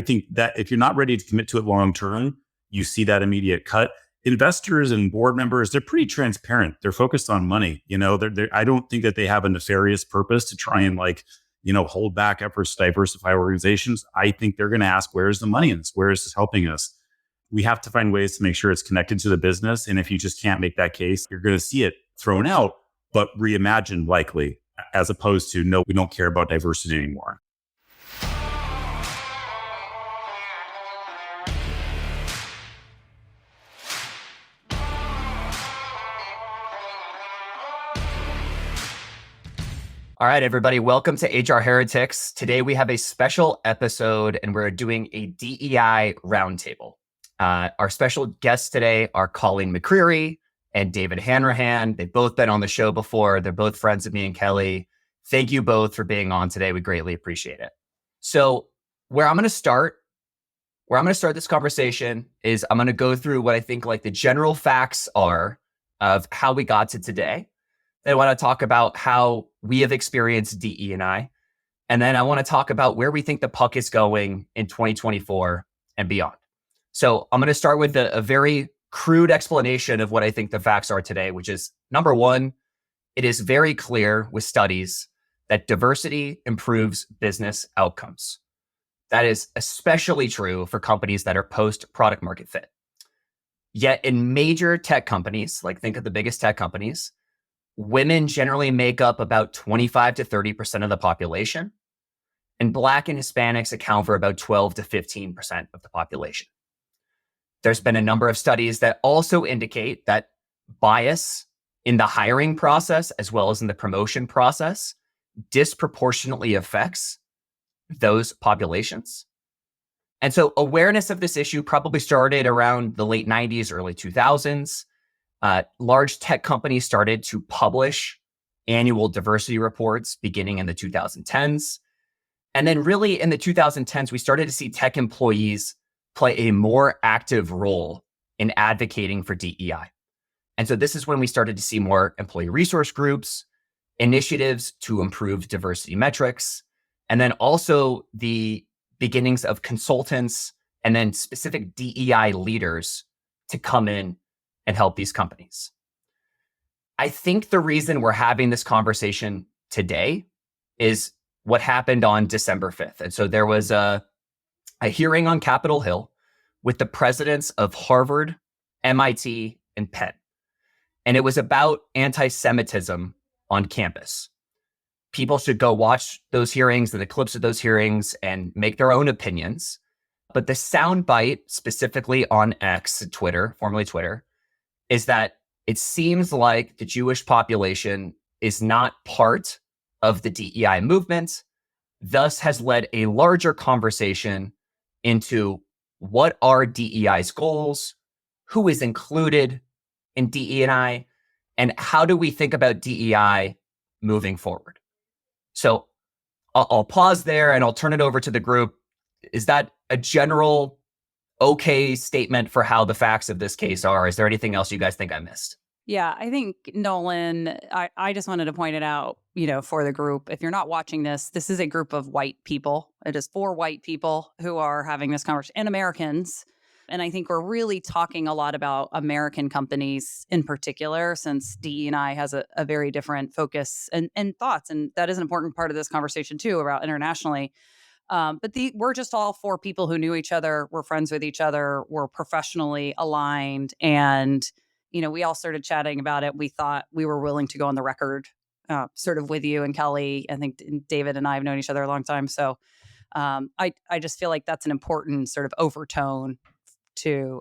I think that if you're not ready to commit to it long term, you see that immediate cut. Investors and board members, they're pretty transparent. They're focused on money. I don't think that they have a nefarious purpose to try and hold back efforts to diversify organizations. I think they're going to ask, where's the money in this? Where is this helping us? We have to find ways to make sure it's connected to the business. And if you just can't make that case, you're going to see it thrown out, but reimagined likely, as opposed to, no, we don't care about diversity anymore. All right, everybody, welcome to HR Heretics. Today we have a special episode and we're doing a DEI roundtable. Our special guests today are Colleen McCreary and David Hanrahan. They've both been on the show before. They're both friends of me and Kelli. Thank you both for being on today. We greatly appreciate it. So where I'm going to start this conversation is I'm going to go through what I think the general facts are of how we got to today. I want to talk about how we have experienced DE&I. And then I want to talk about where we think the puck is going in 2024 and beyond. So I'm going to start with a very crude explanation of what I think the facts are today, which is, number one, it is very clear with studies that diversity improves business outcomes. That is especially true for companies that are post-product market fit. Yet in major tech companies, think of the biggest tech companies, women generally make up about 25 to 30% of the population, and Black and Hispanics account for about 12 to 15% of the population. There's been a number of studies that also indicate that bias in the hiring process, as well as in the promotion process, disproportionately affects those populations. And so awareness of this issue probably started around the late 90s, early 2000s. Large tech companies started to publish annual diversity reports beginning in the 2010s. And then really in the 2010s, we started to see tech employees play a more active role in advocating for DEI. And so this is when we started to see more employee resource groups, initiatives to improve diversity metrics, and then also the beginnings of consultants and then specific DEI leaders to come in and help these companies. I think the reason we're having this conversation today is what happened on December 5th. And so there was a hearing on Capitol Hill with the presidents of Harvard, MIT, and Penn. And it was about anti-Semitism on campus. People should go watch those hearings and the clips of those hearings and make their own opinions. But the soundbite specifically on X, Twitter, formerly Twitter, is that it seems like the Jewish population is not part of the DEI movement, thus has led a larger conversation into what are DEI's goals, who is included in DE&I, and how do we think about DEI moving forward. So I'll pause there and I'll turn it over to the group. Is that a general okay statement for how the facts of this case are? Is there anything else you guys think I missed? Yeah, I think, Nolan, I just wanted to point it out, for the group. If you're not watching this is a group of white people. It is 4 white people who are having this conversation, and Americans. And I think we're really talking a lot about American companies in particular, since DE&I has a very different focus and thoughts. And that is an important part of this conversation, too, about internationally. But we're just all 4 people who knew each other, were friends with each other, were professionally aligned. And, we all started chatting about it. We thought we were willing to go on the record sort of with you and Kelli. I think David and I have known each other a long time. So I just feel like that's an important sort of overtone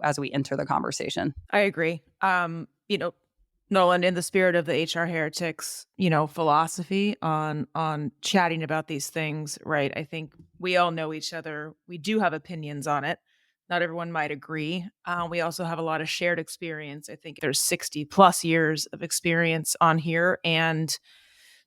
as we enter the conversation. I agree. Nolan, in the spirit of the HR Heretics, philosophy on chatting about these things, right? I think we all know each other. We do have opinions on it. Not everyone might agree. We also have a lot of shared experience. I think there's 60 plus years of experience on here, and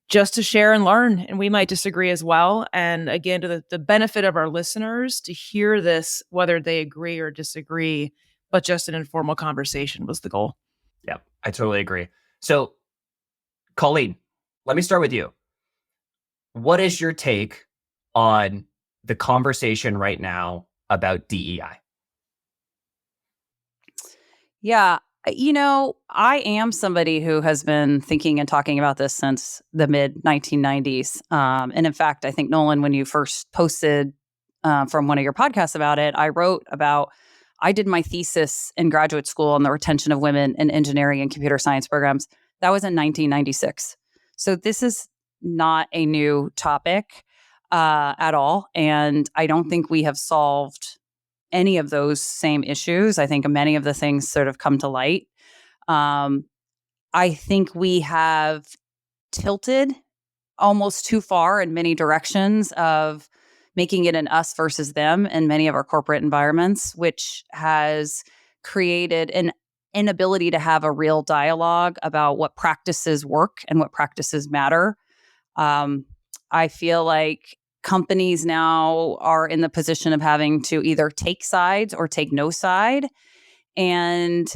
just to share and learn. And we might disagree as well. And again, to the benefit of our listeners to hear this, whether they agree or disagree, but just an informal conversation was the goal. Yeah, I totally agree. So, Colleen, let me start with you. What is your take on the conversation right now about DEI? Yeah. I am somebody who has been thinking and talking about this since the mid 1990s. And in fact, I think, Nolan, when you first posted from one of your podcasts about it, I did my thesis in graduate school on the retention of women in engineering and computer science programs. That was in 1996. So this is not a new topic at all. And I don't think we have solved any of those same issues. I think many of the things sort of come to light. I think we have tilted almost too far in many directions of making it an us versus them in many of our corporate environments, which has created an inability to have a real dialogue about what practices work and what practices matter. I feel like companies now are in the position of having to either take sides or take no side. And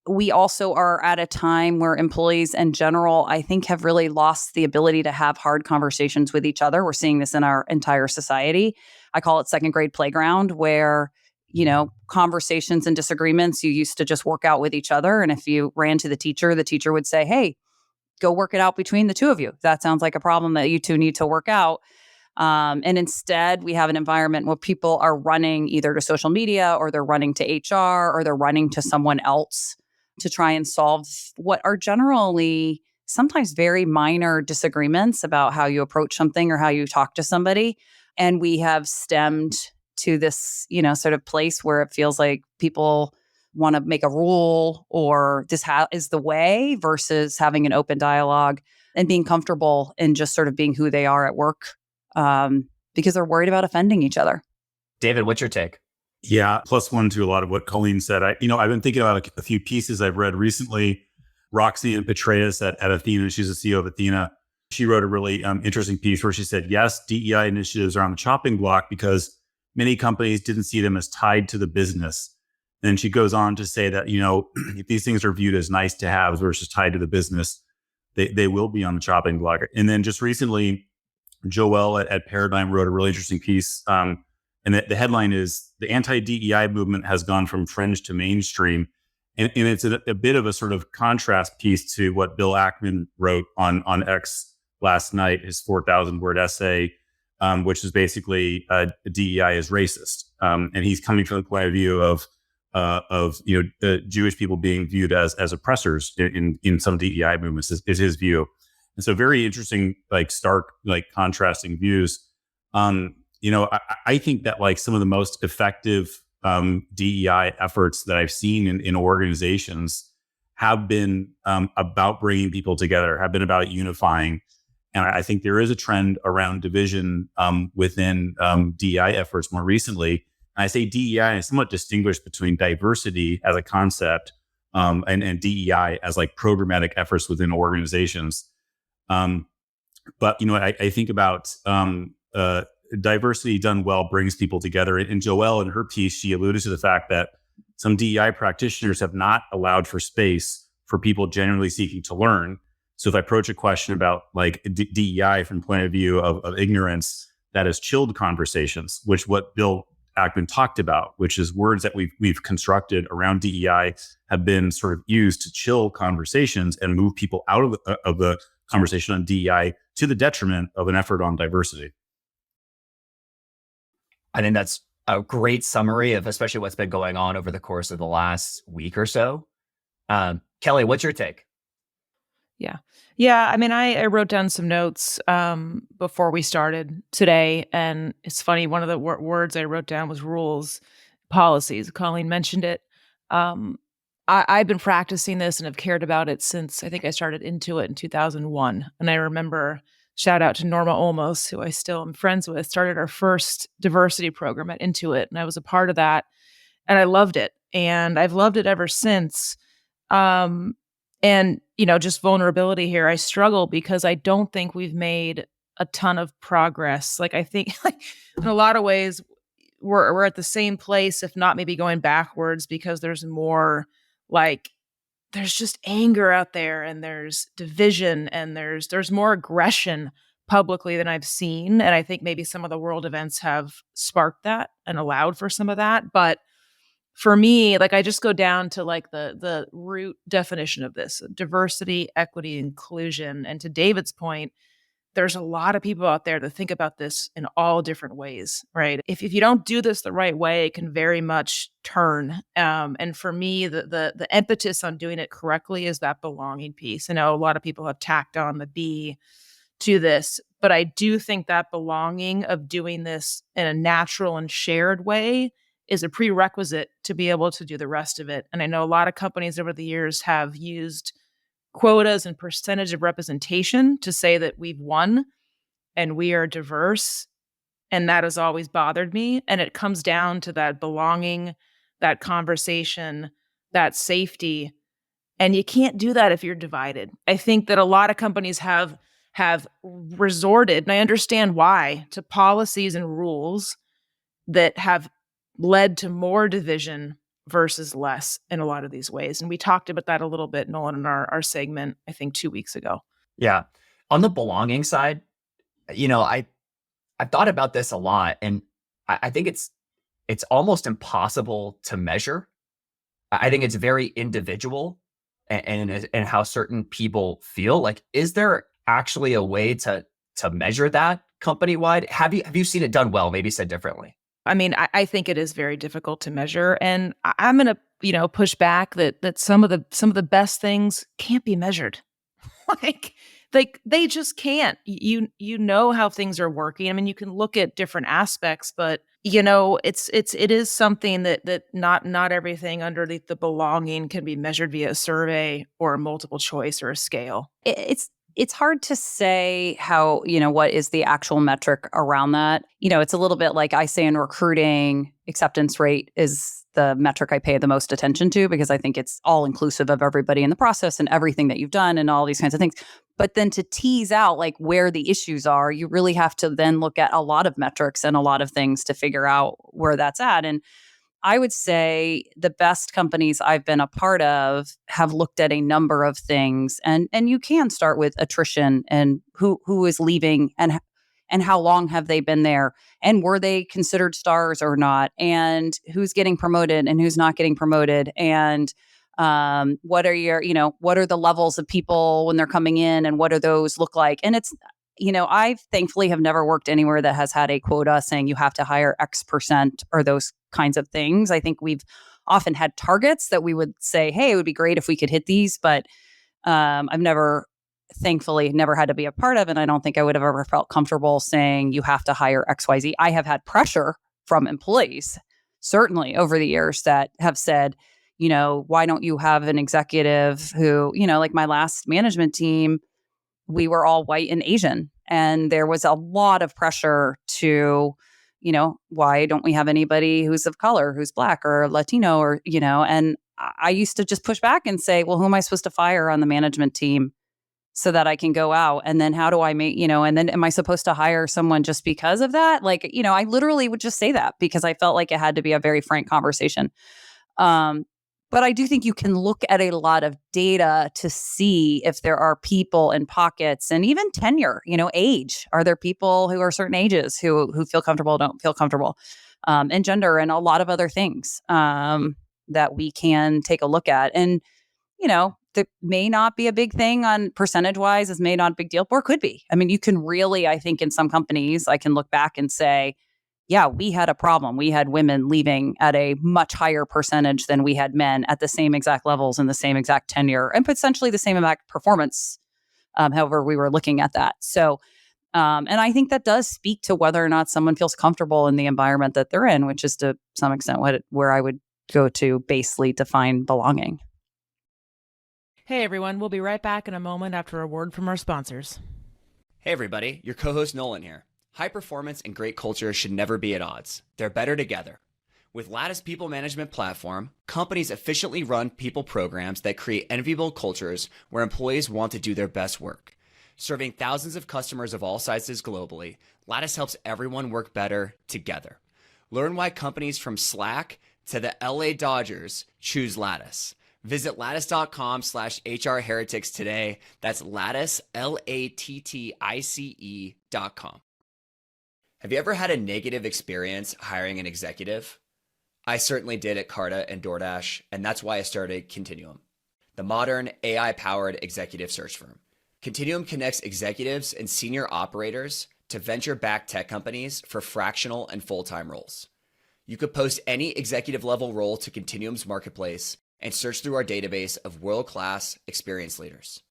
we also are at a time where employees in general, I think, have really lost the ability to have hard conversations with each other. We're seeing this in our entire society. I call it second grade playground, where, conversations and disagreements, you used to just work out with each other. And if you ran to the teacher would say, hey, go work it out between the two of you. That sounds like a problem that you two need to work out. And instead, we have an environment where people are running either to social media, or they're running to HR, or they're running to someone else to try and solve what are generally sometimes very minor disagreements about how you approach something or how you talk to somebody. And we have stemmed to this, sort of place where it feels like people want to make a rule, or this is the way, versus having an open dialogue and being comfortable in just sort of being who they are at work. Because they're worried about offending each other. David, what's your take? Yeah, +1 to a lot of what Colleen said. I've been thinking about a few pieces I've read recently. Roxanne Petraeus at Athena, she's the CEO of Athena. She wrote a really interesting piece where she said, yes, DEI initiatives are on the chopping block because many companies didn't see them as tied to the business. Then she goes on to say that, if these things are viewed as nice to have versus tied to the business, they will be on the chopping block. And then just recently, Joelle at Paradigm wrote a really interesting piece. And the headline is, the anti-DEI movement has gone from fringe to mainstream. And it's a bit of a sort of contrast piece to what Bill Ackman wrote on X last night, his 4,000 word essay, which is basically DEI is racist. And he's coming from the point of view of Jewish people being viewed as oppressors in some DEI movements is his view. And so very interesting, stark, contrasting views. I think that some of the most effective DEI efforts that I've seen in organizations have been about bringing people together, have been about unifying. And I think there is a trend around division within DEI efforts more recently. And I say DEI is somewhat distinguished between diversity as a concept and DEI as programmatic efforts within organizations. But I think about diversity done well brings people together. And Joelle, in her piece, she alluded to the fact that some DEI practitioners have not allowed for space for people genuinely seeking to learn. So if I approach a question about DEI from the point of view of ignorance, that has chilled conversations, which what Bill Ackman talked about, which is words that we've constructed around DEI have been sort of used to chill conversations and move people out of the conversation on DEI to the detriment of an effort on diversity. I think that's a great summary of especially what's been going on over the course of the last week or so. Kelli, what's your take? Yeah. I mean, I wrote down some notes before we started today. And it's funny, one of the words I wrote down was rules, policies. Colleen mentioned it. I've been practicing this and have cared about it since I think I started Intuit in 2001. And I remember, shout out to Norma Olmos, who I still am friends with, started our first diversity program at Intuit. And I was a part of that. And I loved it. And I've loved it ever since. And, just vulnerability here, I struggle because I don't think we've made a ton of progress. I think in a lot of ways, we're at the same place, if not maybe going backwards, because there's more there's just anger out there, and there's division, and there's more aggression publicly than I've seen. And I think maybe some of the world events have sparked that and allowed for some of that. But for me, like I just go down to like the root definition of this: diversity, equity, inclusion. And to David's point, there's a lot of people out there that think about this in all different ways, right? If you don't do this the right way, it can very much turn. And for me, the impetus on doing it correctly is that belonging piece. I know a lot of people have tacked on the B to this, but I do think that belonging of doing this in a natural and shared way is a prerequisite to be able to do the rest of it. And I know a lot of companies over the years have used quotas and percentage of representation to say that we've won and we are diverse. And that has always bothered me. And it comes down to that belonging, that conversation, that safety. And you can't do that if you're divided. I think that a lot of companies have resorted, and I understand why, to policies and rules that have led to more division versus less in a lot of these ways. And we talked about that a little bit, Nolan, in our segment, I think 2 weeks ago. Yeah. On the belonging side, I've thought about this a lot, and I think it's almost impossible to measure. I think it's very individual and how certain people feel. Like, is there actually a way to measure that company wide? Have you seen it done well? Maybe said differently. I mean, I think it is very difficult to measure, and I'm going to push back that some of the best things can't be measured. like they just can't. You know how things are working. I mean, you can look at different aspects, but it is something that not everything underneath the belonging can be measured via a survey or a multiple choice or a scale. It's hard to say how, what is the actual metric around that. It's a little bit like I say in recruiting, acceptance rate is the metric I pay the most attention to because I think it's all inclusive of everybody in the process and everything that you've done and all these kinds of things. But then to tease out like where the issues are, you really have to then look at a lot of metrics and a lot of things to figure out where that's at. And I would say the best companies I've been a part of have looked at a number of things, and you can start with attrition and who is leaving and how long have they been there, and were they considered stars or not, and who's getting promoted and who's not getting promoted, and what are what are the levels of people when they're coming in, and what do those look like? And it's I thankfully have never worked anywhere that has had a quota saying you have to hire X percent or those kinds of things. I think we've often had targets that we would say, hey, it would be great if we could hit these, but I've thankfully never had to be a part of, and I don't think I would have ever felt comfortable saying you have to hire XYZ. I have had pressure from employees, certainly over the years, that have said, why don't you have an executive who, like my last management team, we were all white and Asian. And there was a lot of pressure to, why don't we have anybody who's of color, who's Black or Latino or, and I used to just push back and say, well, who am I supposed to fire on the management team so that I can go out? And then how do I make, and then am I supposed to hire someone just because of that? Like, I literally would just say that because I felt like it had to be a very frank conversation. But I do think you can look at a lot of data to see if there are people in pockets and even tenure, age. Are there people who are certain ages who feel comfortable, don't feel comfortable, and gender and a lot of other things that we can take a look at. And, that may not be a big thing on percentage wise, is may not a big deal, or could be. I mean, you can really, I think in some companies, I can look back and say, yeah, we had a problem. We had women leaving at a much higher percentage than we had men at the same exact levels and the same exact tenure and potentially the same exact performance. However, we were looking at that. So, and I think that does speak to whether or not someone feels comfortable in the environment that they're in, which is to some extent where I would go to basely define belonging. Hey, everyone. We'll be right back in a moment after a word from our sponsors. Hey, everybody. Your co-host Nolan here. High performance and great culture should never be at odds. They're better together. With Lattice People Management Platform, companies efficiently run people programs that create enviable cultures where employees want to do their best work. Serving thousands of customers of all sizes globally, Lattice helps everyone work better together. Learn why companies from Slack to the LA Dodgers choose Lattice. Visit lattice.com/HRheretics today. That's Lattice, LATTICE.com. Have you ever had a negative experience hiring an executive? I certainly did at Carta and DoorDash, and that's why I started Continuum, the modern AI-powered executive search firm. Continuum connects executives and senior operators to venture-backed tech companies for fractional and full-time roles. You could post any executive-level role to Continuum's marketplace and search through our database of world-class experienced leaders.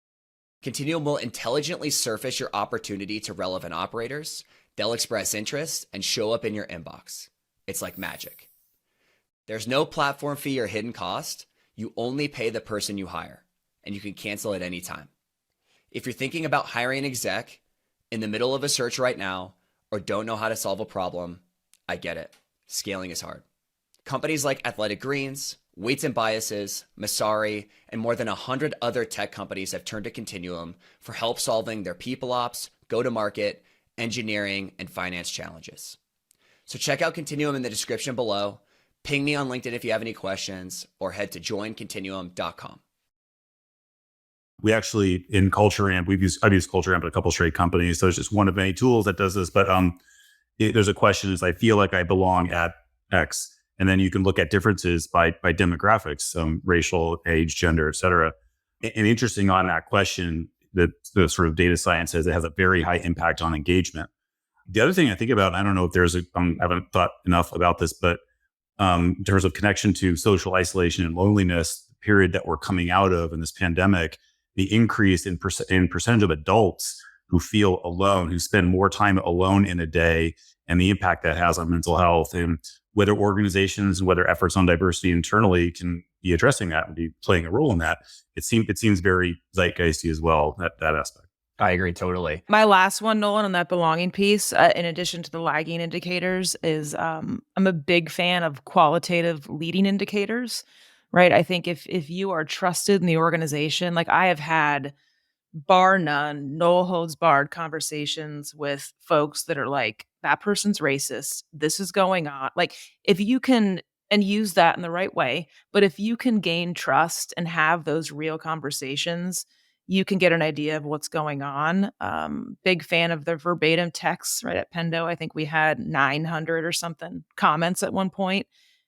Continuum will intelligently surface your opportunity to relevant operators. They'll express interest and show up in your inbox. It's like magic. There's no platform fee or hidden cost. You only pay the person you hire, and you can cancel at any time. If you're thinking about hiring an exec, in the middle of a search right now, or don't know how to solve a problem, I get it. Scaling is hard. Companies like Athletic Greens, Weights and Biases, Masari, and more than 100 other tech companies have turned to Continuum for help solving their people ops, go-to-market, engineering, and finance challenges. So check out Continuum in the description below. Ping me on LinkedIn if you have any questions, or head to joincontinuum.com. We actually, in Culture Amp, I've used Culture Amp at a couple straight companies. So it's just one of many tools that does this. But there's a question is, I feel like I belong at X. And then you can look at differences by demographics, racial, age, gender, et cetera. And interesting on that question, that the sort of data science says it has a very high impact on engagement. The other thing I think about, I don't know if there's I haven't thought enough about this, but in terms of connection to social isolation and loneliness, the period that we're coming out of in this pandemic, the increase in percentage of adults who feel alone, who spend more time alone in a day, and the impact that has on mental health, and whether organizations and whether efforts on diversity internally can be addressing that and be playing a role in that. It seems very zeitgeisty as well, that aspect. I agree totally. My last one, Nolan, on that belonging piece, in addition to the lagging indicators, is I'm a big fan of qualitative leading indicators, right? I think if you are trusted in the organization, like I have had bar none, no holds barred conversations with folks that are like, that person's racist, this is going on. Like if you can, and use that in the right way, but if you can gain trust and have those real conversations, you can get an idea of what's going on. Big fan of the verbatim texts, right? At Pendo, I think we had 900 or something comments at one point.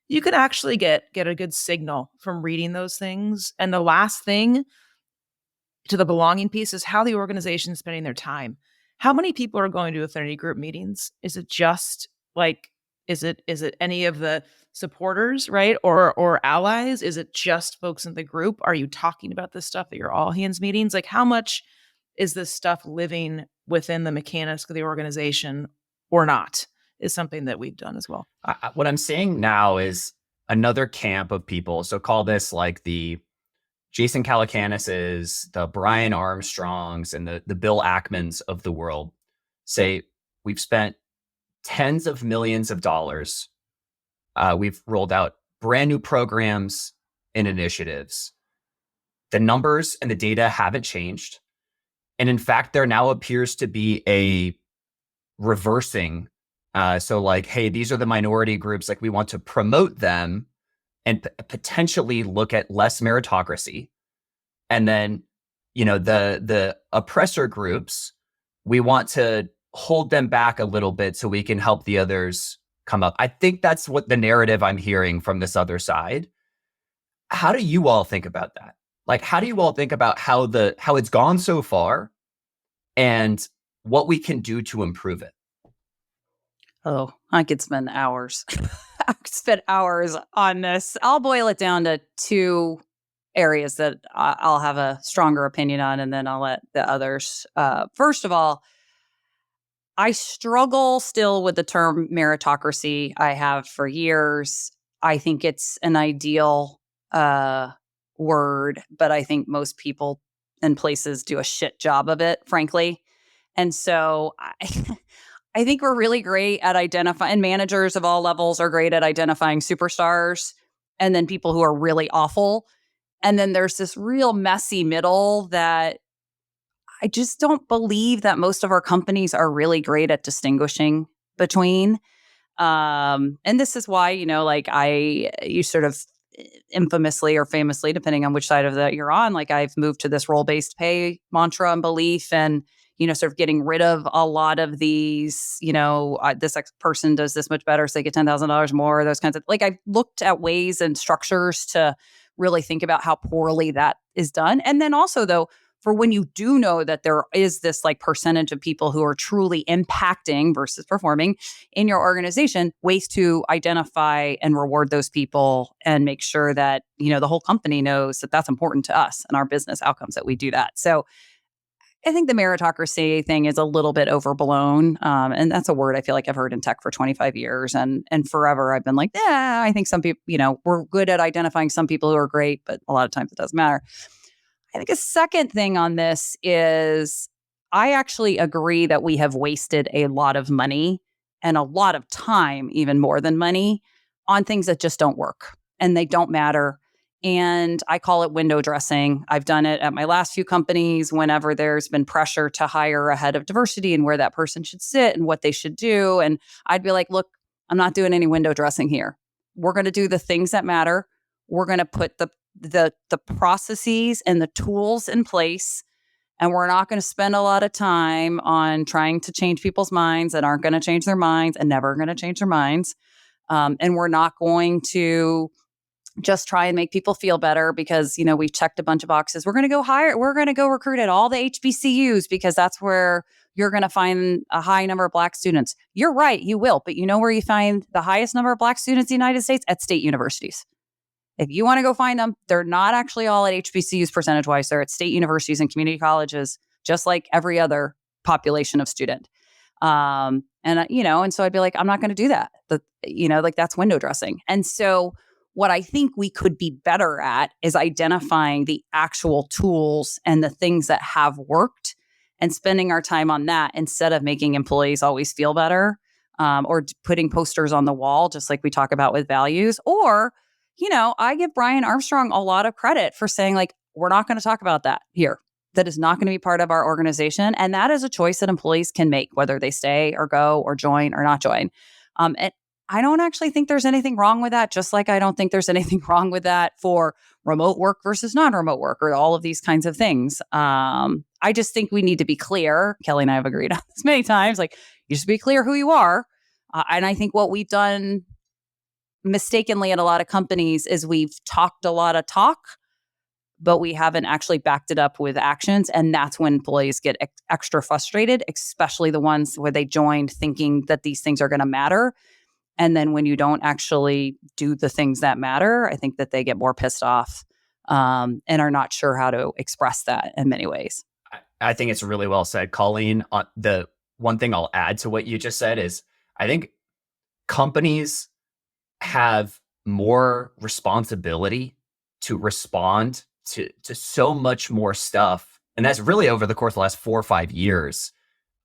You can actually get a good signal from reading those things. And the last thing to the belonging piece is how the organization is spending their time. How many people are going to affinity group meetings? Is it just like, is it any of the supporters, right? Or allies? Is it just folks in the group? Are you talking about this stuff at your all hands meetings? Like how much is this stuff living within the mechanics of the organization or not, is something that we've done as well. What I'm seeing now is another camp of people. So call this like the Jason Calacanis's, the Brian Armstrongs, and the Bill Ackmans of the world say, we've spent tens of millions of dollars. We've rolled out brand new programs and initiatives. The numbers and the data haven't changed. And in fact, there now appears to be a reversing. So like, hey, these are the minority groups, like we want to promote them and potentially look at less meritocracy. And then, the oppressor groups, we want to hold them back a little bit so we can help the others come up. I think that's what the narrative I'm hearing from this other side. How do you all think about that? Like, how do you all think about how it's gone so far and what we can do to improve it? Oh, I could spend hours. I could spend hours on this. I'll boil it down to two areas that I'll have a stronger opinion on, and then I'll let the others. First of all, I struggle still with the term meritocracy. I have for years. I think it's an ideal word, but I think most people and places do a shit job of it, frankly. And so I think we're really great at identifying, managers of all levels are great at identifying superstars and then people who are really awful. And then there's this real messy middle that I just don't believe that most of our companies are really great at distinguishing between. And this is why, you sort of infamously or famously, depending on which side of that you're on, like I've moved to this role-based pay mantra and belief, and sort of getting rid of a lot of these, this person does this much better, so they get $10,000 more, those kinds of, like, I've looked at ways and structures to really think about how poorly that is done. And then also, though, for when you do know that there is this like percentage of people who are truly impacting versus performing in your organization, ways to identify and reward those people and make sure that, the whole company knows that that's important to us and our business outcomes, that we do that. So I think the meritocracy thing is a little bit overblown. And that's a word I feel like I've heard in tech for 25 years. And forever I've been like, I think some people, we're good at identifying some people who are great, but a lot of times it doesn't matter. I think a second thing on this is I actually agree that we have wasted a lot of money and a lot of time, even more than money, on things that just don't work and they don't matter. And I call it window dressing. I've done it at my last few companies whenever there's been pressure to hire a head of diversity and where that person should sit and what they should do. And I'd be like, look, I'm not doing any window dressing here. We're going to do the things that matter. We're going to put the processes and the tools in place. And we're not going to spend a lot of time on trying to change people's minds that aren't going to change their minds and never going to change their minds. And we're not going to just try and make people feel better because, we've checked a bunch of boxes. We're going to go recruit at all the HBCUs because that's where you're going to find a high number of Black students. You're right, you will. But you know where you find the highest number of Black students in the United States? At state universities. If you want to go find them, they're not actually all at HBCUs percentage-wise. They're at state universities and community colleges, just like every other population of student. And so I'd be like, I'm not going to do that. That's window dressing. And so what I think we could be better at is identifying the actual tools and the things that have worked and spending our time on that instead of making employees always feel better or putting posters on the wall, just like we talk about with values. Or I give Brian Armstrong a lot of credit for saying, like, we're not going to talk about that here. That is not going to be part of our organization. And that is a choice that employees can make, whether they stay or go or join or not join. And I don't actually think there's anything wrong with that, just like I don't think there's anything wrong with that for remote work versus non-remote work or all of these kinds of things. I just think we need to be clear. Kelli and I have agreed on this many times. Like, you just be clear who you are. And I think what we've done mistakenly at a lot of companies is we've talked a lot of talk, but we haven't actually backed it up with actions. And that's when employees get extra frustrated, especially the ones where they joined thinking that these things are going to matter. And then when you don't actually do the things that matter, I think that they get more pissed off and are not sure how to express that in many ways. I think it's really well said, Colleen. The one thing I'll add to what you just said is I think companies have more responsibility to respond to so much more stuff. And that's really over the course of the last 4 or 5 years.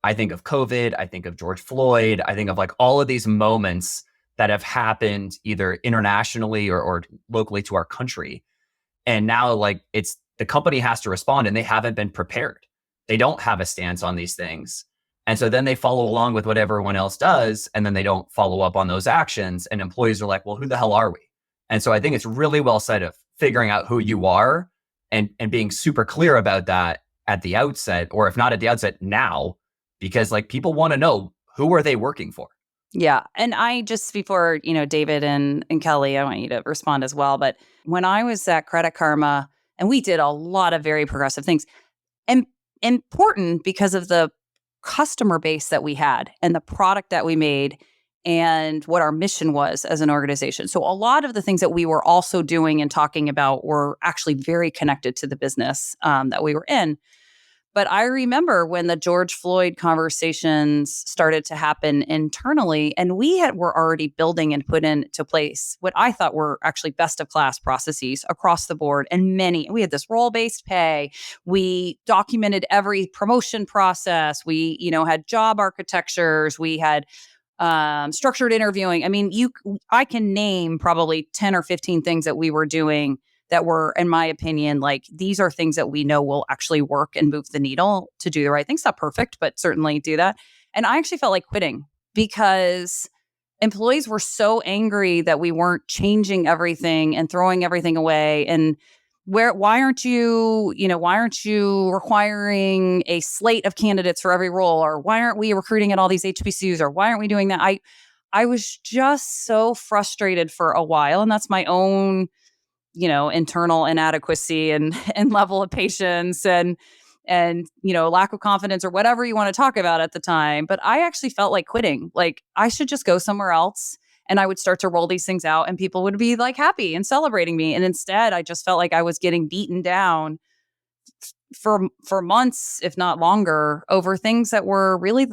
I think of COVID, I think of George Floyd, I think of like all of these moments that have happened either internationally or locally to our country. And now like it's the company has to respond and they haven't been prepared. They don't have a stance on these things. And so then they follow along with what everyone else does, and then they don't follow up on those actions. And employees are like, well, who the hell are we? And so I think it's really well said of figuring out who you are and being super clear about that at the outset, or if not at the outset, now, because like people want to know, who are they working for? Yeah. And I just, before, David and Kelli, I want you to respond as well. But when I was at CreditKarma, and we did a lot of very progressive things, and important because of the customer base that we had and the product that we made and what our mission was as an organization. So a lot of the things that we were also doing and talking about were actually very connected to the business that we were in. But I remember when the George Floyd conversations started to happen internally, and we were already building and put into place what I thought were actually best of class processes across the board. And we had this role-based pay. We documented every promotion process. We, had job architectures. We had structured interviewing. I mean, I can name probably 10 or 15 things that we were doing that were, in my opinion, like these are things that we know will actually work and move the needle to do the right things. Not perfect, but certainly do that. And I actually felt like quitting because employees were so angry that we weren't changing everything and throwing everything away. And why aren't you requiring a slate of candidates for every role? Or why aren't we recruiting at all these HBCUs? Or why aren't we doing that? I was just so frustrated for a while. And that's my own, internal inadequacy and level of patience and lack of confidence or whatever you want to talk about at the time. But I actually felt like quitting. Like I should just go somewhere else. And I would start to roll these things out and people would be like happy and celebrating me. And instead, I just felt like I was getting beaten down for months, if not longer, over things that were really,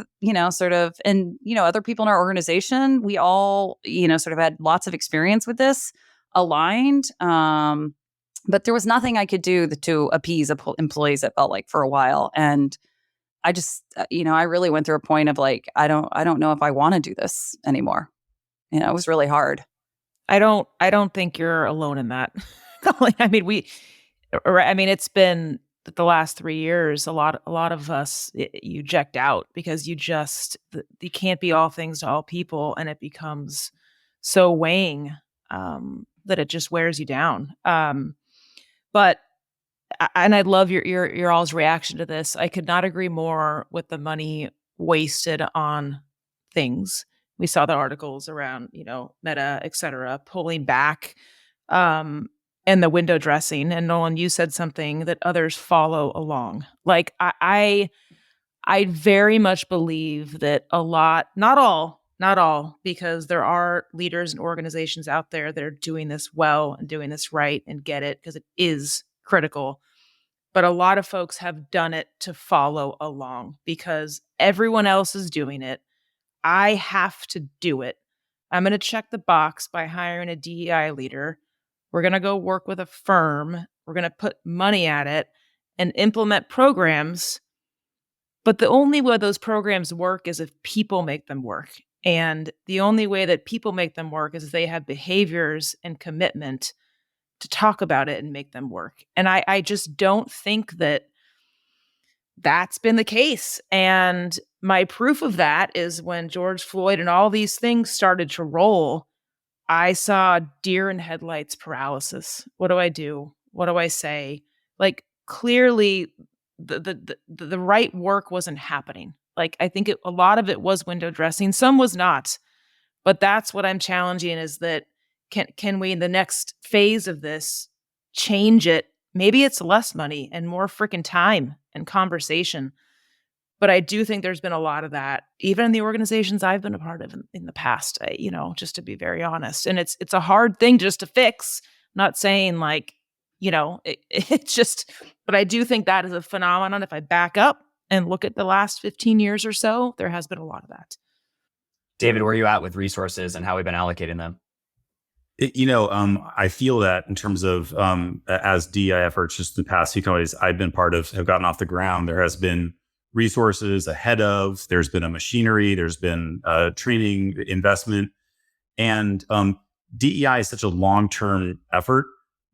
sort of, and, other people in our organization, we all, sort of had lots of experience with this aligned. But there was nothing I could do to appease employees, it felt like, for a while. And I just, I really went through a point of like, I don't know if I want to do this anymore. It was really hard. I don't think you're alone in that. I mean, it's been the last 3 years. A lot of us, you checked out because you can't be all things to all people, and it becomes so weighing that it just wears you down. But I love your all's reaction to this. I could not agree more with the money wasted on things. We saw the articles around, Meta, et cetera, pulling back and the window dressing. And Nolan, you said something that others follow along. Like I very much believe that a lot, not all, because there are leaders and organizations out there that are doing this well and doing this right and get it because it is critical. But a lot of folks have done it to follow along because everyone else is doing it. I have to do it. I'm going to check the box by hiring a DEI leader. We're going to go work with a firm. We're going to put money at it and implement programs. But the only way those programs work is if people make them work. And the only way that people make them work is if they have behaviors and commitment to talk about it and make them work. And I just don't think that's been the case. And my proof of that is when George Floyd and all these things started to roll, I saw deer in headlights paralysis. What do I do? What do I say? Like clearly the right work wasn't happening. Like I think a lot of it was window dressing. Some was not. But that's what I'm challenging is that can we in the next phase of this change it? Maybe it's less money and more freaking time and conversation. But I do think there's been a lot of that, even in the organizations I've been a part of in the past, just to be very honest. And it's a hard thing just to fix. I'm not saying like, it's just, but I do think that is a phenomenon. If I back up and look at the last 15 years or so, there has been a lot of that. David, where are you at with resources and how we've been allocating them? I feel that in terms of as DEI efforts, just the past few companies I've been part of have gotten off the ground, there has been resources ahead of, there's been a machinery, there's been training, investment. And DEI is such a long-term effort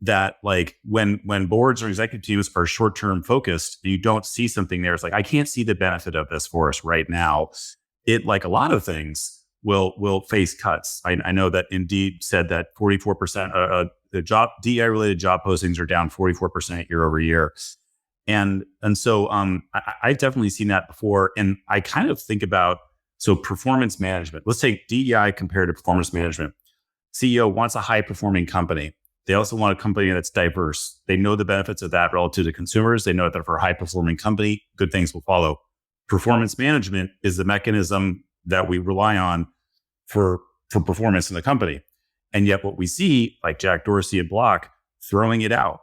that like when boards or executive teams are short-term focused, you don't see something there. It's like, I can't see the benefit of this for us right now. It, like a lot of things, will face cuts. I know that Indeed said that 44% the DEI related job postings are down 44% year over year. And so I've definitely seen that before. And I kind of think about, so performance management, let's take DEI compared to performance management. CEO wants a high performing company. They also want a company that's diverse. They know the benefits of that relative to consumers. They know that for a high performing company, good things will follow. Performance management is the mechanism that we rely on for performance in the company. And yet what we see, like Jack Dorsey and Block, throwing it out,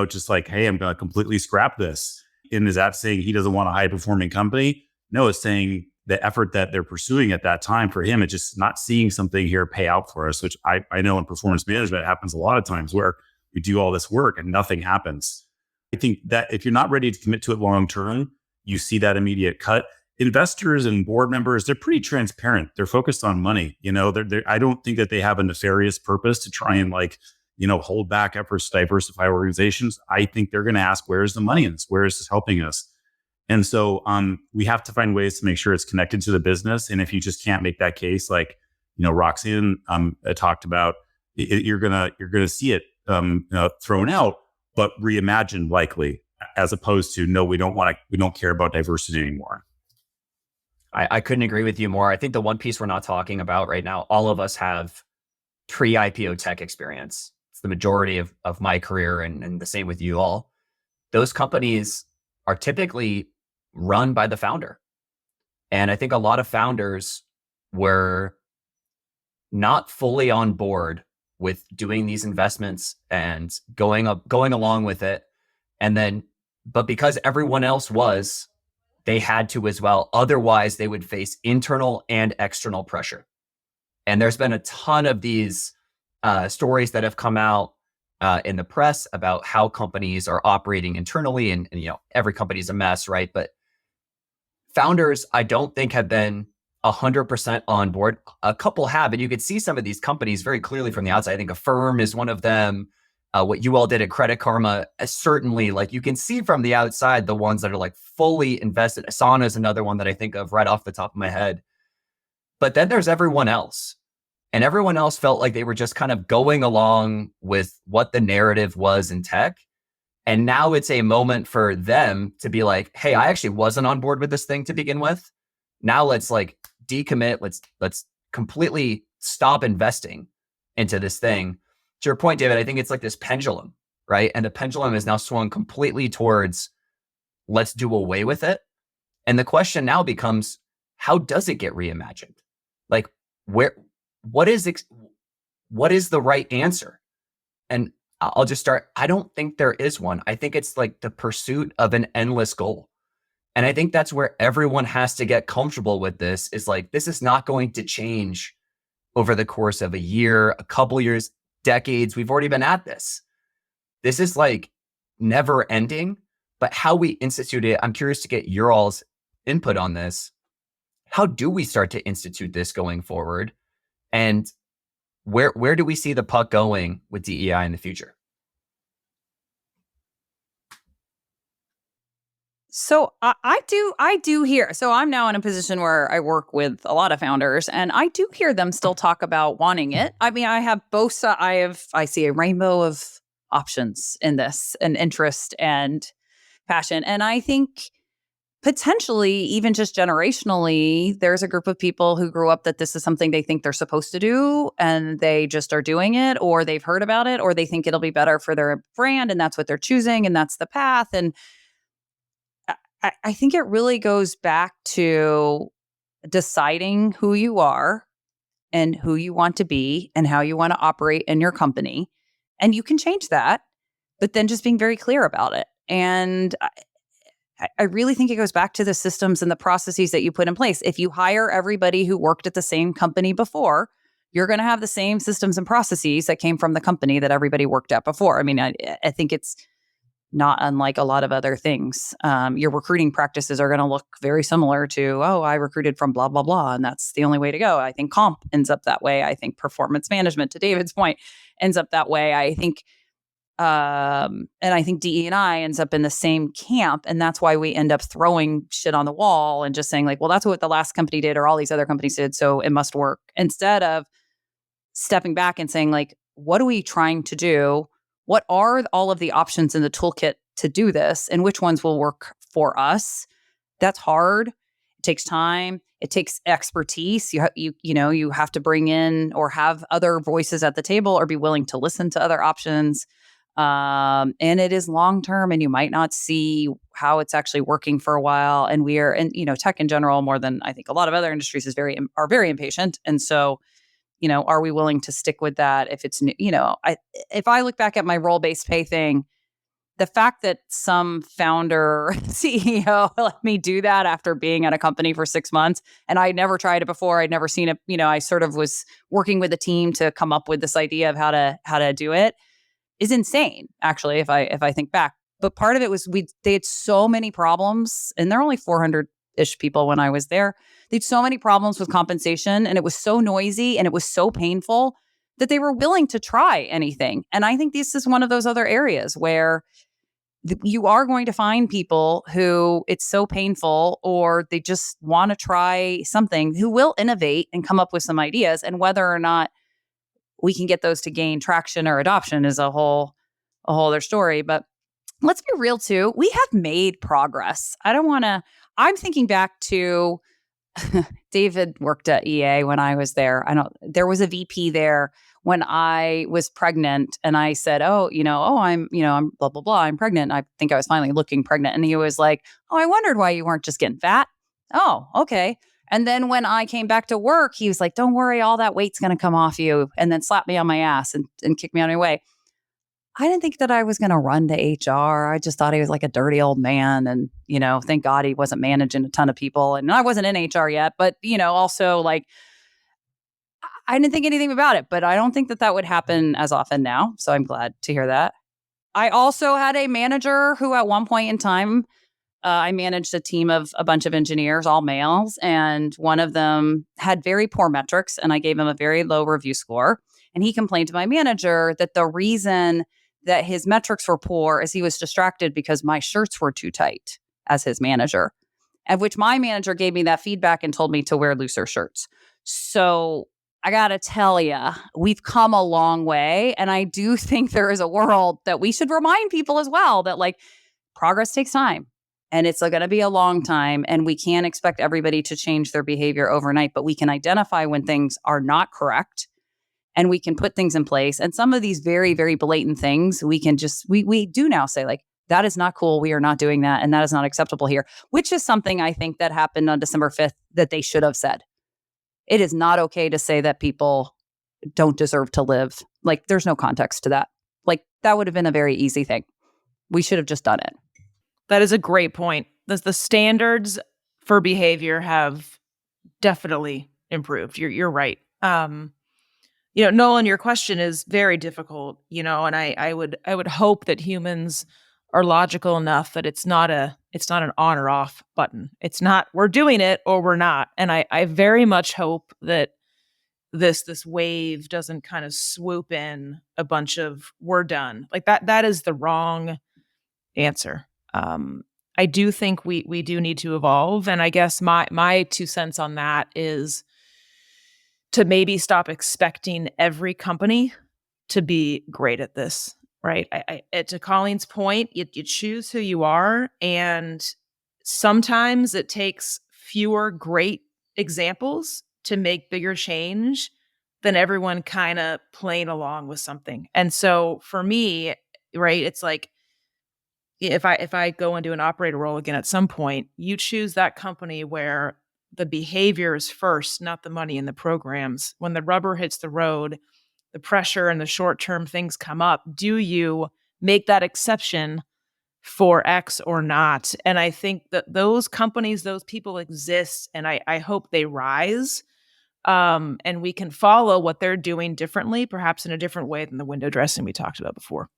just like, hey, I'm going to completely scrap this. And is that saying he doesn't want a high performing company? No, it's saying the effort that they're pursuing at that time for him, it's just not seeing something here pay out for us, which I know in performance management happens a lot of times where we do all this work and nothing happens. I think that if you're not ready to commit to it long term, you see that immediate cut. Investors and board members, they're pretty transparent. They're focused on money. I don't think that they have a nefarious purpose to try and hold back efforts to diversify organizations. I think they're going to ask, where's the money in this? Where is this helping us? And so we have to find ways to make sure it's connected to the business. And if you just can't make that case, Roxanne talked about, you're gonna see it thrown out, but reimagined likely, as opposed to no, we don't care about diversity anymore. I couldn't agree with you more. I think the one piece we're not talking about right now, all of us have pre-IPO tech experience. It's the majority of my career, and the same with you all. Those companies are typically run by the founder. And I think a lot of founders were not fully on board with doing these investments and going along with it. But because everyone else was, they had to as well. Otherwise, they would face internal and external pressure. And there's been a ton of these stories that have come out in the press about how companies are operating internally, and every company's a mess, right? But founders, I don't think, have been 100% on board. A couple have, and you could see some of these companies very clearly from the outside. I think Affirm is one of them. What you all did at CreditKarma, certainly, like, you can see from the outside the ones that are like fully invested. Asana is another one that I think of right off the top of my head. But then there's everyone else. And everyone else felt like they were just kind of going along with what the narrative was in tech. And now it's a moment for them to be like, hey, I actually wasn't on board with this thing to begin with. Now let's like decommit. Let's completely stop investing into this thing. To your point, David, I think it's like this pendulum, right? And the pendulum is now swung completely towards let's do away with it. And the question now becomes, how does it get reimagined? Like, what is the right answer? And I'll just start. I don't think there is one. I think it's like the pursuit of an endless goal. And I think that's where everyone has to get comfortable with this, is like, this is not going to change over the course of a year, a couple years, decades. We've already been at this. This is like never ending, but how we institute it, I'm curious to get your all's input on this. How do we start to institute this going forward? And where do we see the puck going with DEI in the future? So I do hear. So I'm now in a position where I work with a lot of founders, and I do hear them still talk about wanting it. I mean, I have both sides. I see a rainbow of options in this, and interest and passion. And I think potentially, even just generationally, there's a group of people who grew up that this is something they think they're supposed to do, and they just are doing it, or they've heard about it, or they think it'll be better for their brand, and that's what they're choosing, and that's the path. And I think it really goes back to deciding who you are and who you want to be and how you want to operate in your company. And you can change that, but then just being very clear about it. And I really think it goes back to the systems and the processes that you put in place. If you hire everybody who worked at the same company before, you're going to have the same systems and processes that came from the company that everybody worked at before. I mean, I think it's not unlike a lot of other things. Your recruiting practices are going to look very similar to, I recruited from blah, blah, blah, and that's the only way to go. I think comp ends up that way. I think performance management, to David's point, ends up that way. I think, and I think DE&I ends up in the same camp, and that's why we end up throwing shit on the wall and just saying like, well, that's what the last company did, or all these other companies did, so it must work. Instead of stepping back and saying like, what are we trying to do? What are all of the options in the toolkit to do this, and which ones will work for us? That's hard. It takes time. It takes expertise. You have to bring in or have other voices at the table, or be willing to listen to other options. And it is long term, and you might not see how it's actually working for a while. And tech in general, more than I think a lot of other industries, are very impatient. And so, are we willing to stick with that? If it's, if I look back at my role-based pay thing, the fact that some founder CEO let me do that after being at a company for 6 months, and I'd never tried it before, I'd never seen it. I sort of was working with a team to come up with this idea of how to do it, is insane, actually, if I think back. But part of it was they had so many problems, and there are only 400-ish people when I was there. They had so many problems with compensation, and it was so noisy, and it was so painful that they were willing to try anything. And I think this is one of those other areas where, you are going to find people who it's so painful or they just want to try something who will innovate and come up with some ideas. And whether or not we can get those to gain traction or adoption is a whole other story. But let's be real too. We have made progress. I'm thinking back to David worked at EA when I was there. There was a VP there when I was pregnant and I said, I'm blah, blah, blah. I'm pregnant. I think I was finally looking pregnant. And he was like, oh, I wondered why you weren't just getting fat. Oh, okay. And then when I came back to work, he was like, don't worry, all that weight's going to come off you, and then slapped me on my ass and kicked me on my way. I didn't think that I was going to run to HR. I just thought he was like a dirty old man. And, thank God he wasn't managing a ton of people. And I wasn't in HR yet, but, also like, I didn't think anything about it, but I don't think that would happen as often now. So I'm glad to hear that. I also had a manager who at one point in time, I managed a team of a bunch of engineers, all males, and one of them had very poor metrics, and I gave him a very low review score. And he complained to my manager that the reason that his metrics were poor is he was distracted because my shirts were too tight as his manager, at which my manager gave me that feedback and told me to wear looser shirts. So I got to tell you, we've come a long way. And I do think there is a world that we should remind people as well that like progress takes time. And it's going to be a long time, and we can't expect everybody to change their behavior overnight, but we can identify when things are not correct, and we can put things in place. And some of these very, very blatant things, we can just, we do now say like, that is not cool. We are not doing that. And that is not acceptable here, which is something I think that happened on December 5th that they should have said. It is not okay to say that people don't deserve to live. Like, there's no context to that. Like, that would have been a very easy thing. We should have just done it. That is a great point. The standards for behavior have definitely improved. You're right. Nolan, your question is very difficult, and I would hope that humans are logical enough that it's not an on or off button. It's not, we're doing it or we're not. And I very much hope that this wave doesn't kind of swoop in a bunch of we're done. Like that is the wrong answer. I do think we do need to evolve. And I guess my 2 cents on that is to maybe stop expecting every company to be great at this, right? To Colleen's point, you choose who you are. And sometimes it takes fewer great examples to make bigger change than everyone kind of playing along with something. And so for me, right, it's like, if I go into an operator role again at some point, you choose that company where the behavior is first, not the money and the programs. When the rubber hits the road, the pressure and the short-term things come up. Do you make that exception for X or not? And I think that those companies, those people exist, and I hope they rise. And we can follow what they're doing differently, perhaps in a different way than the window dressing we talked about before.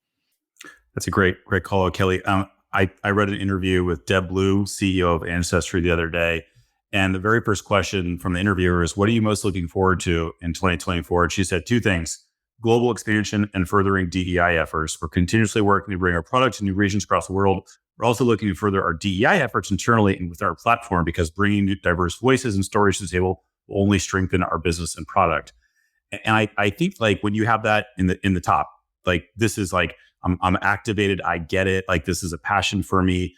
That's a great call, Kelly. I read an interview with Deb Blue, CEO of Ancestry, the other day. And the very first question from the interviewer is, what are you most looking forward to in 2024? And she said 2 things: global expansion and furthering DEI efforts. We're continuously working to bring our product to new regions across the world. We're also looking to further our DEI efforts internally and with our platform, because bringing new diverse voices and stories to the table will only strengthen our business and product. And I think like when you have that in the top, like this is like, I'm activated. I get it. Like this is a passion for me.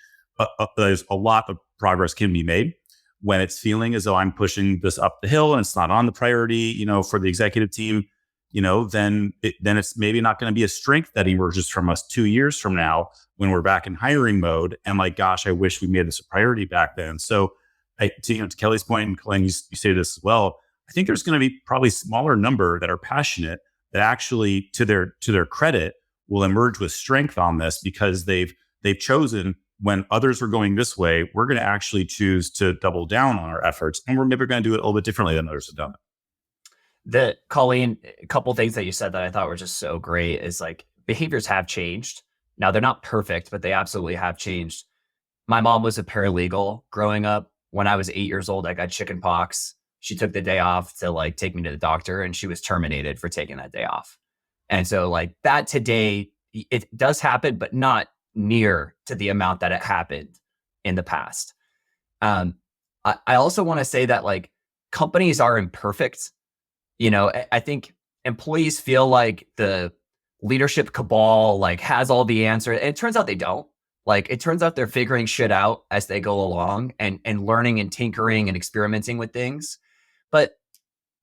There's a lot of progress can be made. When it's feeling as though I'm pushing this up the hill and it's not on the priority, for the executive team, then it's maybe not going to be a strength that emerges from us 2 years from now when we're back in hiring mode. And like, gosh, I wish we made this a priority back then. So to Kelly's point, and Colleen, you say this as well, I think there's going to be probably a smaller number that are passionate that actually, to their credit, will emerge with strength on this, because they've chosen, when others are going this way, we're going to actually choose to double down on our efforts, and we're maybe going to do it a little bit differently than others have done it. Colleen, a couple things that you said that I thought were just so great is like, behaviors have changed. Now they're not perfect, but they absolutely have changed. My mom was a paralegal growing up. When I was 8 years old, I got chicken pox. She took the day off to like take me to the doctor, and she was terminated for taking that day off. And so like that today, it does happen, but not near to the amount that it happened in the past. I also want to say that like companies are imperfect. You know, I think employees feel like the leadership cabal like has all the answers. And it turns out they don't. Like it turns out they're figuring shit out as they go along and learning and tinkering and experimenting with things. But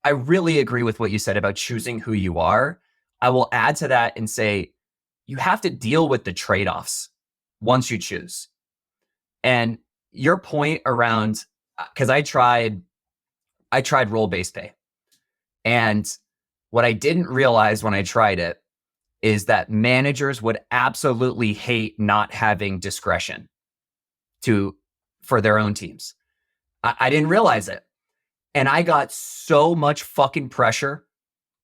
I really agree with what you said about choosing who you are. I will add to that and say you have to deal with the trade-offs once you choose. And your point around, because I tried role-based pay. And what I didn't realize when I tried it is that managers would absolutely hate not having discretion for their own teams. I didn't realize it. And I got so much fucking pressure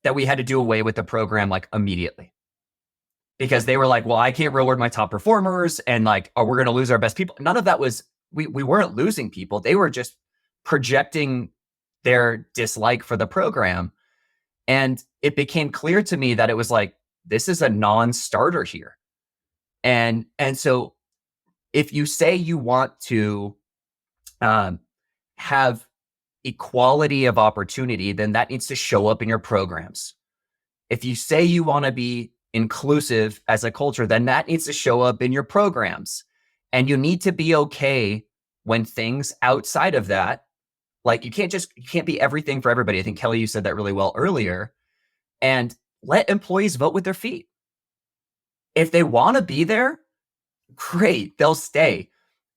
that we had to do away with the program like immediately. Because they were like, well, I can't reward my top performers and like, oh, we're going to lose our best people. None of that was, we weren't losing people. They were just projecting their dislike for the program. And it became clear to me that it was like, this is a non-starter here. And so if you say you want to have equality of opportunity, then that needs to show up in your programs. If you say you want to be inclusive as a culture, then that needs to show up in your programs. And you need to be okay when things outside of that, like you can't be everything for everybody. I think Kelli, you said that really well earlier. And let employees vote with their feet. If they want to be there, great, they'll stay.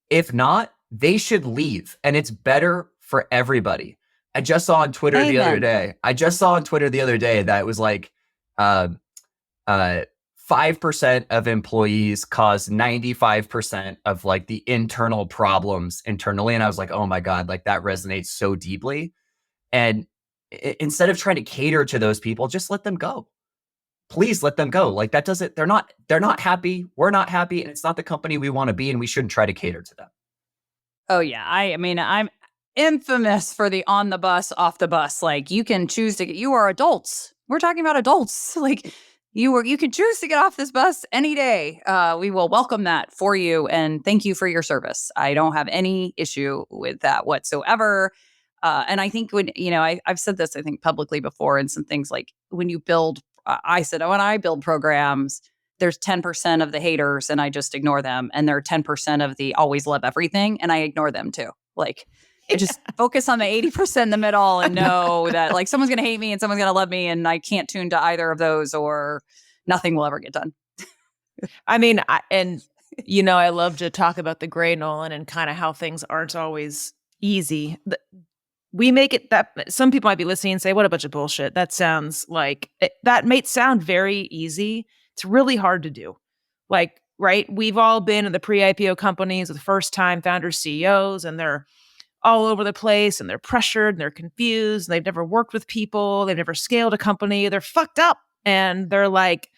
If not, they should leave. And it's better for everybody. I just saw on Twitter the other day that it was like 5% of employees cause 95% of like the internal problems internally. And I was like, oh my God, like that resonates so deeply. And instead of trying to cater to those people, just let them go. Please let them go. Like that doesn't, they're not happy. We're not happy. And it's not the company we want to be. And we shouldn't try to cater to them. Oh yeah. I mean, I'm infamous for the on the bus, off the bus. Like you can choose to you are adults. We're talking about adults. Like you can choose to get off this bus any day. We will welcome that for you. And thank you for your service. I don't have any issue with that whatsoever. And I think when, I've said this, I think publicly before and some things like when you build, I said, when I build programs, there's 10% of the haters and I just ignore them. And there are 10% of the always love everything. And I ignore them too. Like I just focus on the 80% in the middle and know that like someone's going to hate me and someone's going to love me. And I can't tune to either of those or nothing will ever get done. I mean, I love to talk about the gray, Nolan, and kind of how things aren't always easy. We make it that some people might be listening and say, what a bunch of bullshit. That sounds like that might sound very easy. It's really hard to do. Like, right. We've all been in the pre-IPO companies with first-time founders, CEOs, and they're all over the place and they're pressured and they're confused. And they've never worked with people. They've never scaled a company. They're fucked up. And they're like,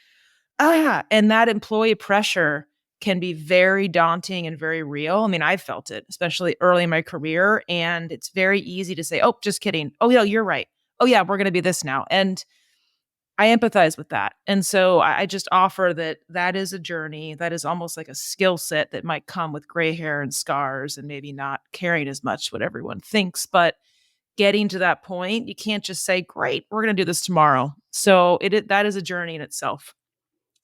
and that employee pressure can be very daunting and very real. I mean, I felt it, especially early in my career. And it's very easy to say, oh, just kidding. Oh, yeah, you're right. Oh, yeah, we're going to be this now. And I empathize with that. And so I just offer that is a journey. That is almost like a skill set that might come with gray hair and scars and maybe not caring as much what everyone thinks. But getting to that point, you can't just say, great, we're going to do this tomorrow. So that is a journey in itself.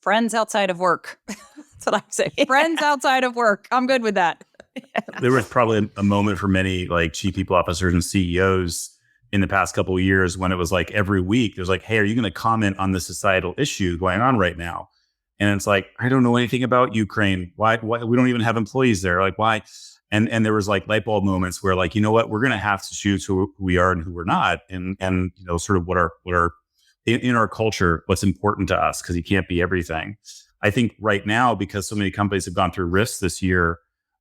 Friends outside of work. That's what I say. Friends outside of work. I'm good with that. There was probably a moment for many like chief people officers and CEOs in the past couple of years when it was like every week there's like, hey, are you going to comment on the societal issue going on right now? And it's like, I don't know anything about Ukraine. Why? We don't even have employees there. Like, why? And there was like light bulb moments where like, you know what, we're going to have to choose who we are and who we're not. And sort of what are in our culture, what's important to us, because you can't be everything. I think right now, because so many companies have gone through risks this year,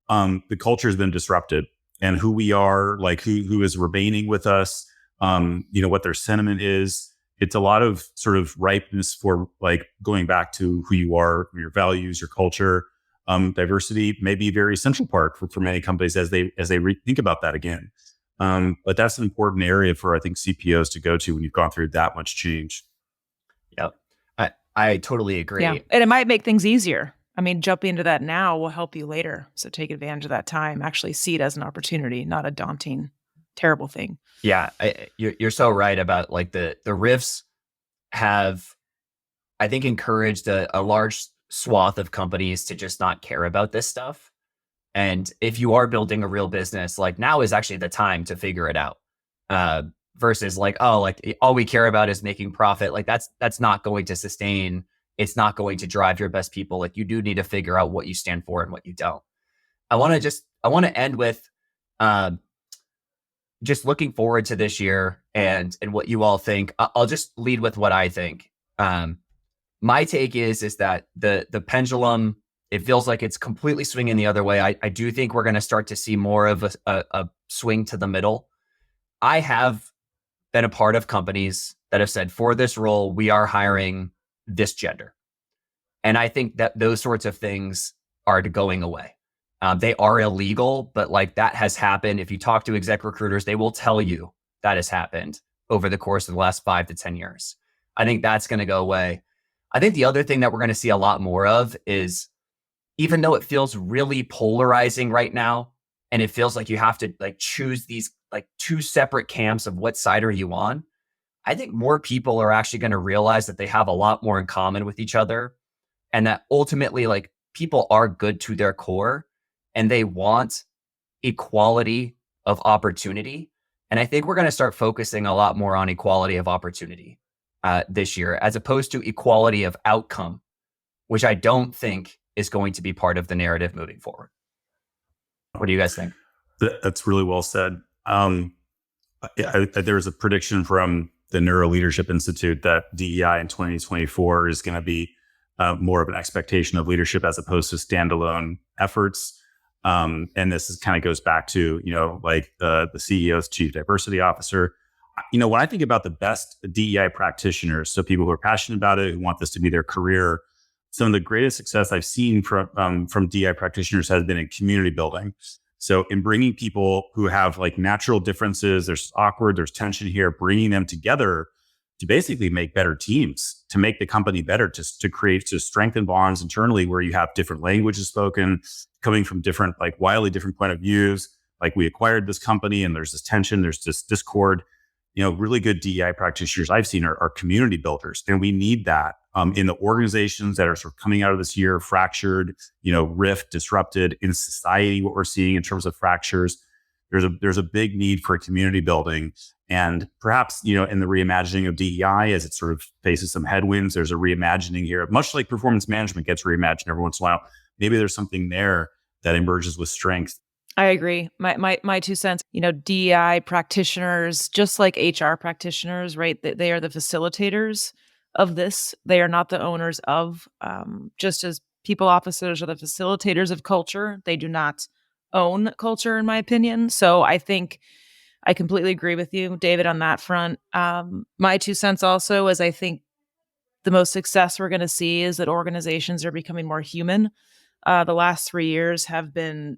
the culture has been disrupted, and who we are, like who is remaining with us, what their sentiment is. It's a lot of sort of ripeness for like going back to who you are, your values, your culture. Diversity may be a very essential part for many companies as they think about that again. But that's an important area for, I think, CPOs to go to when you've gone through that much change. Yep. I totally agree. Yeah. And it might make things easier. I mean, jumping into that now will help you later. So take advantage of that time. Actually see it as an opportunity, not a daunting, terrible thing. Yeah, you're so right about like the rifts have, I think, encouraged a large swath of companies to just not care about this stuff. And if you are building a real business, like now is actually the time to figure it out. Versus like, oh, like all we care about is making profit. Like that's not going to sustain. It's not going to drive your best people. Like you do need to figure out what you stand for and what you don't. I want to end with just looking forward to this year and what you all think. I'll just lead with what I think. My take is that the pendulum, it feels like it's completely swinging the other way. I do think we're going to start to see more of a swing to the middle. I have been a part of companies that have said, for this role, we are hiring this gender. And I think that those sorts of things are going away. They are illegal, but like that has happened. If you talk to exec recruiters, they will tell you that has happened over the course of the last 5 to 10 years. I think that's going to go away. I think the other thing that we're going to see a lot more of is, even though it feels really polarizing right now, and it feels like you have to like choose these like two separate camps of what side are you on, I think more people are actually going to realize that they have a lot more in common with each other, and that ultimately like people are good to their core and they want equality of opportunity. And I think we're going to start focusing a lot more on equality of opportunity this year, as opposed to equality of outcome, which I don't think is going to be part of the narrative moving forward. What do you guys think? That's really well said. There was a prediction from the Neuro Leadership Institute that DEI in 2024 is going to be more of an expectation of leadership as opposed to standalone efforts. And this kind of goes back to, like the CEO's chief diversity officer. When I think about the best DEI practitioners, so people who are passionate about it, who want this to be their career, some of the greatest success I've seen from DEI practitioners has been in community building. So in bringing people who have like natural differences, there's awkward, there's tension here, bringing them together to basically make better teams, to make the company better, to strengthen bonds internally where you have different languages spoken, coming from different, like wildly different point of views. Like we acquired this company and there's this tension, there's this discord. Really good DEI practitioners I've seen are community builders. And we need that in the organizations that are sort of coming out of this year, fractured, rift, disrupted in society. What we're seeing in terms of fractures, there's a big need for community building. And perhaps, in the reimagining of DEI, as it sort of faces some headwinds, there's a reimagining here, much like performance management gets reimagined every once in a while. Maybe there's something there that emerges with strength. I agree. My 2 cents, DEI practitioners, just like HR practitioners, right? They are the facilitators of this. They are not the owners of, just as people officers are the facilitators of culture. They do not own culture, in my opinion. So I think I completely agree with you, David, on that front. My 2 cents also is I think the most success we're going to see is that organizations are becoming more human. The last 3 years have been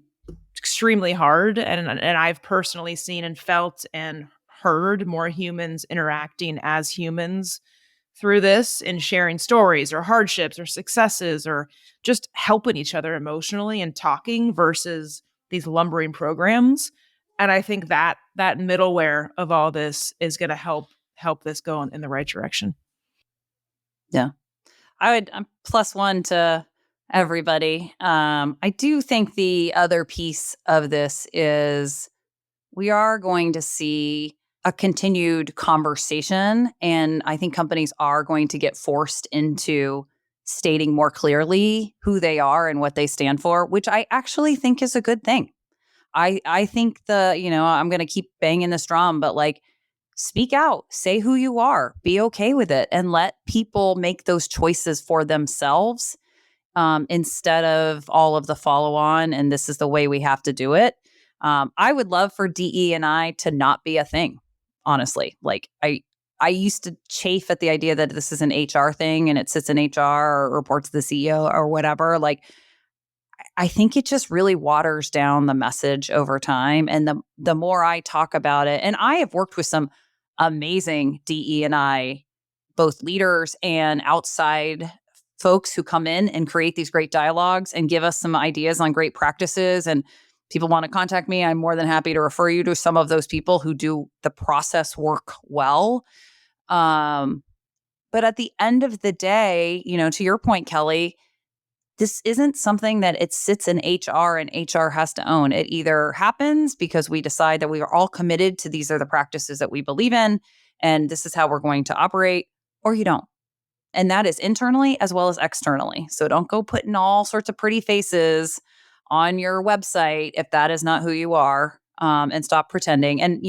extremely hard, and I've personally seen and felt and heard more humans interacting as humans through this and sharing stories or hardships or successes or just helping each other emotionally and talking versus these lumbering programs. And I think that middleware of all this is going to help this go in the right direction. Yeah. I'm +1 to everybody. I do think the other piece of this is we are going to see a continued conversation, and I think companies are going to get forced into stating more clearly who they are and what they stand for, which I actually think is a good thing. I think I'm going to keep banging this drum, but like, speak out, say who you are, be okay with it, and let people make those choices for themselves instead of all of the follow on. And this is the way we have to do it. I would love for DE&I to not be a thing, honestly. Like I used to chafe at the idea that this is an HR thing and it sits in HR or reports to the CEO or whatever. Like, I think it just really waters down the message over time. And the more I talk about it, and I have worked with some amazing DE&I, both leaders and outside folks who come in and create these great dialogues and give us some ideas on great practices, and people want to contact me, I'm more than happy to refer you to some of those people who do the process work well. But at the end of the day, to your point, Kelli, this isn't something that it sits in HR and HR has to own. It either happens because we decide that we are all committed to these are the practices that we believe in, and this is how we're going to operate, or you don't. And that is internally as well as externally. So don't go putting all sorts of pretty faces on your website if that is not who you are, and stop pretending. And,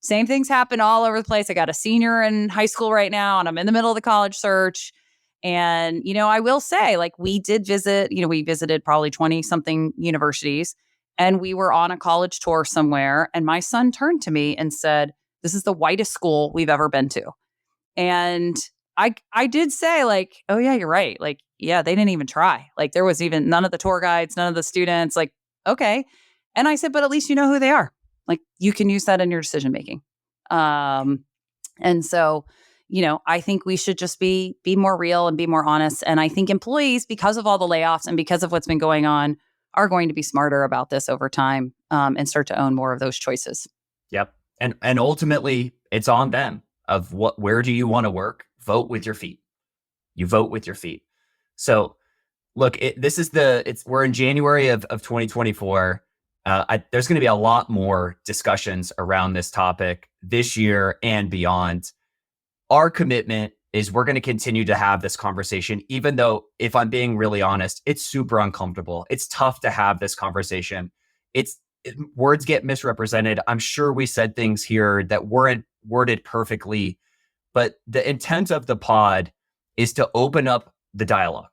same things happen all over the place. I got a senior in high school right now, and I'm in the middle of the college search. And, I will say, we did visit, we visited probably 20 something universities, and we were on a college tour somewhere. And my son turned to me and said, "This is the whitest school we've ever been to." And I did say, "Oh yeah, you're right. Yeah, they didn't even try. There was even none of the tour guides, none of the students, okay." And I said, "But at least you know who they are. You can use that in your decision making." And so, I think we should just be more real and be more honest. And I think employees, because of all the layoffs and because of what's been going on, are going to be smarter about this over time, and start to own more of those choices. Yep. And ultimately, it's on them of where do you want to work? Vote with your feet. You vote with your feet. So look, we're in January of 2024. There's going to be a lot more discussions around this topic this year and beyond. Our commitment is we're going to continue to have this conversation, even though, if I'm being really honest, it's super uncomfortable. It's tough to have this conversation. Words get misrepresented. I'm sure we said things here that weren't worded perfectly, but the intent of the pod is to open up the dialogue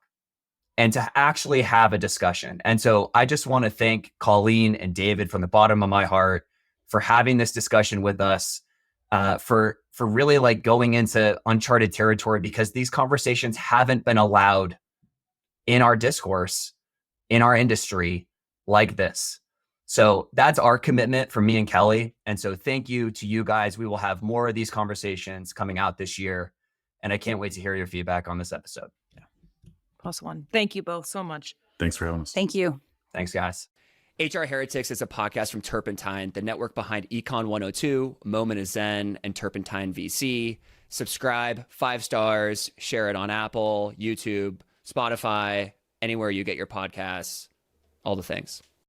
and to actually have a discussion. And so I just want to thank Colleen and David from the bottom of my heart for having this discussion with us, for really going into uncharted territory, because these conversations haven't been allowed in our discourse, in our industry like this. So that's our commitment from me and Kelli. And so thank you to you guys. We will have more of these conversations coming out this year. And I can't wait to hear your feedback on this episode. +1. Thank you both so much. Thanks for having us. Thank you. Thanks, guys. HR Heretics is a podcast from Turpentine, the network behind Econ 102, Moment of Zen, and Turpentine VC. Subscribe, 5 stars, share it on Apple, YouTube, Spotify, anywhere you get your podcasts, all the things.